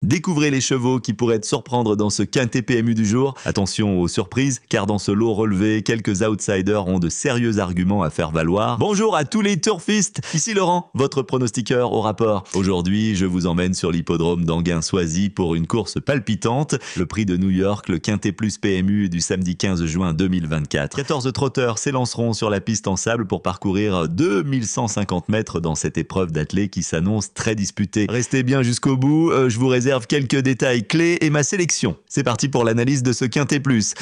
Découvrez les chevaux qui pourraient te surprendre dans ce quintet PMU du jour. Attention aux surprises, car dans ce lot relevé, quelques outsiders ont de sérieux arguments à faire valoir. Bonjour à tous les turfistes, ici Laurent, votre pronostiqueur au rapport. Aujourd'hui, je vous emmène sur l'hippodrome d'Anguin-Soisy pour une course palpitante, le prix de New York, le quintet plus PMU du samedi 15 juin 2024. 14 trotteurs s'élanceront sur la piste en sable pour parcourir 2150 mètres dans cette épreuve d'athlée qui s'annonce très disputée. Restez bien jusqu'au bout, je vous réserve quelques détails clés et ma sélection. C'est parti pour l'analyse de ce quintet plus.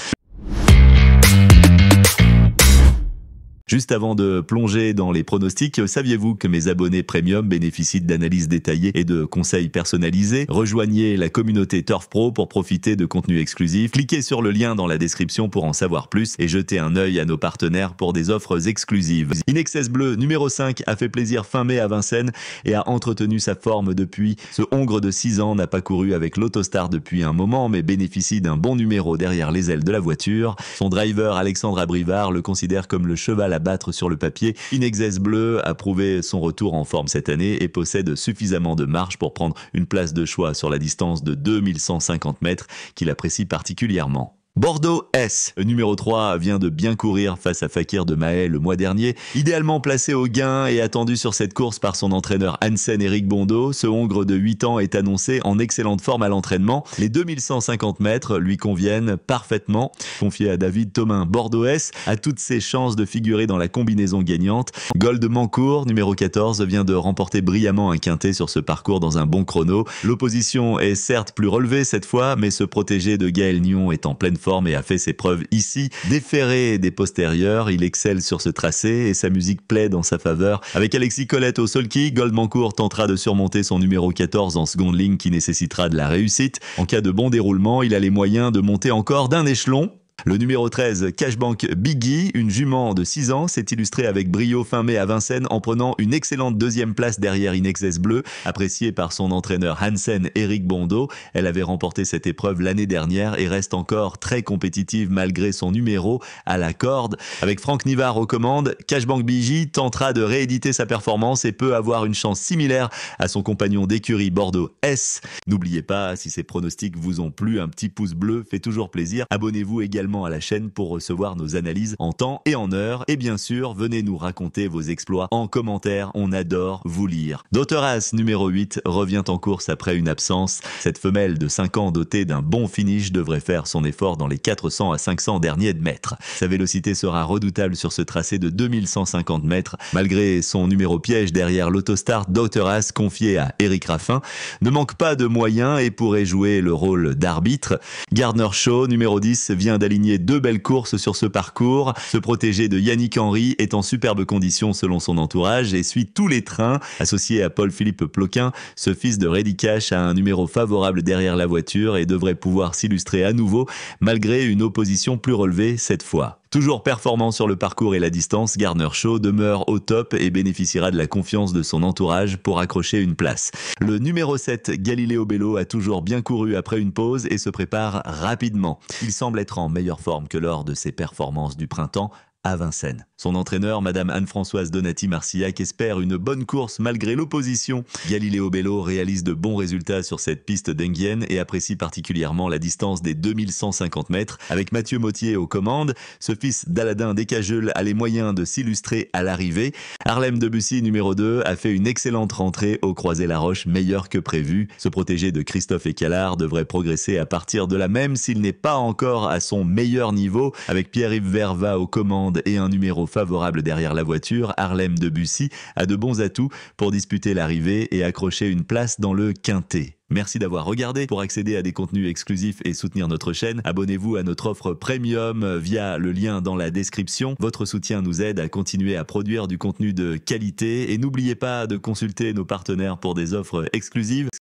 Juste avant de plonger dans les pronostics, saviez-vous que mes abonnés premium bénéficient d'analyses détaillées et de conseils personnalisés? Rejoignez la communauté Turf Pro pour profiter de contenus exclusifs. Cliquez sur le lien dans la description pour en savoir plus et jetez un œil à nos partenaires pour des offres exclusives. Inexcess Bleu numéro 5 a fait plaisir fin mai à Vincennes et a entretenu sa forme depuis. Ce hongre de 6 ans n'a pas couru avec l'Autostar depuis un moment mais bénéficie d'un bon numéro derrière les ailes de la voiture. Son driver Alexandre Abrivard le considère comme le cheval à battre sur le papier. Inexcess Bleu a prouvé son retour en forme cette année et possède suffisamment de marge pour prendre une place de choix sur la distance de 2150 mètres qu'il apprécie particulièrement. Bordeaux S, numéro 3, vient de bien courir face à Fakir de Mahé le mois dernier. Idéalement placé au gain et attendu sur cette course par son entraîneur Hansen Eric Bondo, ce hongre de 8 ans est annoncé en excellente forme à l'entraînement. Les 2150 mètres lui conviennent parfaitement. Confié à David Thomin, Bordeaux S a toutes ses chances de figurer dans la combinaison gagnante. Gold Mancourt, numéro 14, vient de remporter brillamment un quintet sur ce parcours dans un bon chrono. L'opposition est certes plus relevée cette fois, mais ce protégé de Gaël Nion est en pleine forme et a fait ses preuves ici. Déféré des postérieurs, il excelle sur ce tracé et sa musique plaît dans sa faveur. Avec Alexis Colette au sulky, Gold Mancourt tentera de surmonter son numéro 14 en seconde ligne qui nécessitera de la réussite. En cas de bon déroulement, il a les moyens de monter encore d'un échelon. Le numéro 13, Cashbank Biggie, une jument de 6 ans, s'est illustrée avec brio fin mai à Vincennes en prenant une excellente deuxième place derrière Inexcess Bleu, appréciée par son entraîneur Hansen Eric Bondo. Elle avait remporté cette épreuve l'année dernière et reste encore très compétitive malgré son numéro à la corde. Avec Franck Nivard aux commandes, Cashbank Biggie tentera de rééditer sa performance et peut avoir une chance similaire à son compagnon d'écurie Bordeaux S. N'oubliez pas, si ces pronostics vous ont plu, un petit pouce bleu fait toujours plaisir. Abonnez-vous également à la chaîne pour recevoir nos analyses en temps et en heure. Et bien sûr, venez nous raconter vos exploits en commentaire, on adore vous lire. Doteras numéro 8 revient en course après une absence. Cette femelle de 5 ans dotée d'un bon finish devrait faire son effort dans les 400 à 500 derniers de mètres. Sa vélocité sera redoutable sur ce tracé de 2150 mètres. Malgré son numéro piège derrière l'Autostar, Doteras, confié à Eric Raffin, ne manque pas de moyens et pourrait jouer le rôle d'arbitre. Gardner Shaw numéro 10 vient d'aligner 2 belles courses sur ce parcours. Ce protégé de Yannick Henry est en superbe condition selon son entourage et suit tous les trains. Associé à Paul-Philippe Ploquin, ce fils de Reddy Cash a un numéro favorable derrière la voiture et devrait pouvoir s'illustrer à nouveau malgré une opposition plus relevée cette fois. Toujours performant sur le parcours et la distance, Gardner Shaw demeure au top et bénéficiera de la confiance de son entourage pour accrocher une place. Le numéro 7, Galileo Bello, a toujours bien couru après une pause et se prépare rapidement. Il semble être en meilleure forme que lors de ses performances du printemps à Vincennes. Son entraîneur, Madame Anne-Françoise Donati-Marcillac, espère une bonne course malgré l'opposition. Galileo Bello réalise de bons résultats sur cette piste d'Enghien et apprécie particulièrement la distance des 2150 mètres. Avec Mathieu Mottier aux commandes, ce fils d'Aladin Descajeul a les moyens de s'illustrer à l'arrivée. Harlem Debussy, numéro 2, a fait une excellente rentrée au Croisé-la-Roche, meilleure que prévu. Ce protégé de Christophe Écalard devrait progresser à partir de là même s'il n'est pas encore à son meilleur niveau. Avec Pierre-Yves Verva aux commandes et un numéro favorable derrière la voiture, Harlem Debussy a de bons atouts pour disputer l'arrivée et accrocher une place dans le quintet. Merci d'avoir regardé. Pour accéder à des contenus exclusifs et soutenir notre chaîne, abonnez-vous à notre offre premium via le lien dans la description. Votre soutien nous aide à continuer à produire du contenu de qualité et n'oubliez pas de consulter nos partenaires pour des offres exclusives.